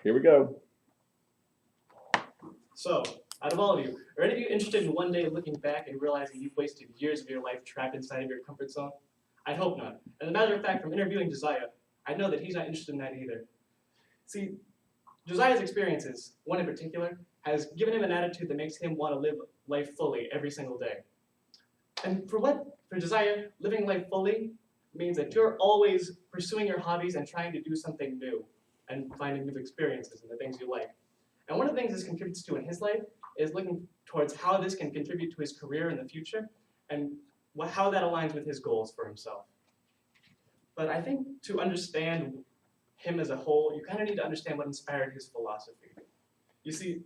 Here we go. So, out of all of you, are any of you interested in one day looking back and realizing you've wasted years of your life trapped inside of your comfort zone? I hope not. As a matter of fact, from interviewing Josiah, I know that he's not interested in that either. See, Josiah's experiences, one in particular, has given him an attitude that makes him want to live life fully every single day. And for Josiah, living life fully means that you're always pursuing your hobbies and trying to do something new and finding new experiences and the things you like. And one of the things this contributes to in his life is looking towards how this can contribute to his career in the future and how that aligns with his goals for himself. But I think to understand him as a whole, you kind of need to understand what inspired his philosophy. You see,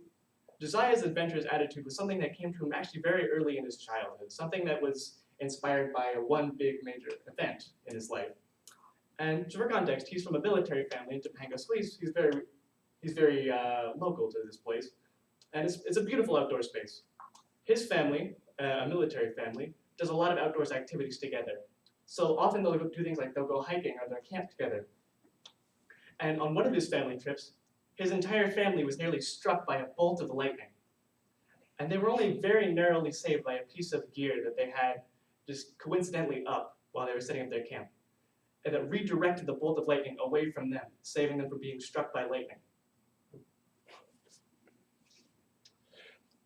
Josiah's adventurous attitude was something that came to him actually very early in his childhood, something that was inspired by one big major event in his life. And for context, he's from a military family in Topanga, so he's very local to this place. And it's a beautiful outdoor space. His family, a military family, does a lot of outdoors activities together. So often they'll do things like they'll go hiking or they'll camp together. And on one of his family trips, his entire family was nearly struck by a bolt of lightning. And they were only very narrowly saved by a piece of gear that they had just coincidentally up while they were setting up their camp. And that redirected the bolt of lightning away from them, saving them from being struck by lightning.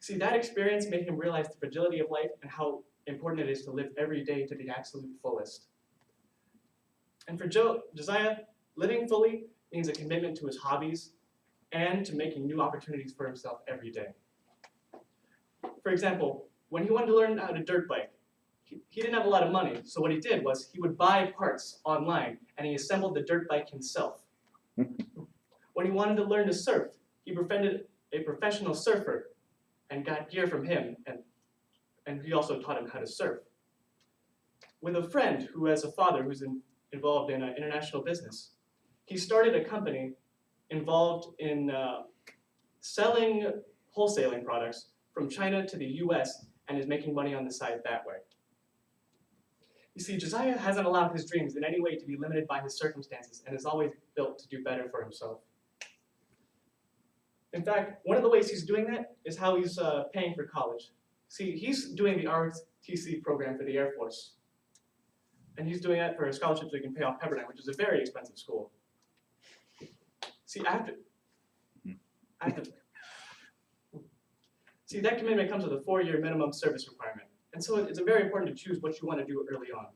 See, that experience made him realize the fragility of life and how important it is to live every day to the absolute fullest. And for Josiah, living fully means a commitment to his hobbies and to making new opportunities for himself every day. For example, when he wanted to learn how to dirt bike, he didn't have a lot of money, so what he did was he would buy parts online and he assembled the dirt bike himself. When he wanted to learn to surf, he befriended a professional surfer and got gear from him, and he also taught him how to surf. With a friend who has a father who's involved in international business, he started a company involved in selling wholesaling products from China to the US and is making money on the side that way. You see, Josiah hasn't allowed his dreams in any way to be limited by his circumstances and is always built to do better for himself. In fact, one of the ways he's doing that is how he's paying for college. See, he's doing the ROTC program for the Air Force. And he's doing that for a scholarship so he can pay off Pepperdine, which is a very expensive school. See, See, that commitment comes with a 4-year minimum service requirement. And so it's very important to choose what you want to do early on.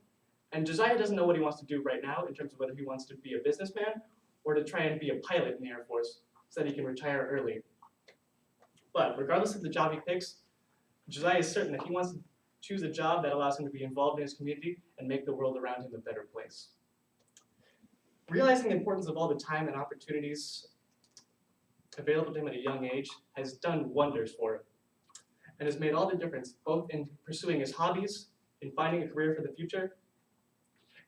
And Josiah doesn't know what he wants to do right now in terms of whether he wants to be a businessman or to try and be a pilot in the Air Force so that he can retire early. But regardless of the job he picks, Josiah is certain that he wants to choose a job that allows him to be involved in his community and make the world around him a better place. Realizing the importance of all the time and opportunities available to him at a young age has done wonders for him and has made all the difference, both in pursuing his hobbies, in finding a career for the future,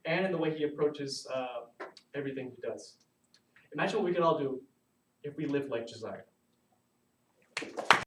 and in the way he approaches everything he does. Imagine what we could all do if we lived like Josiah.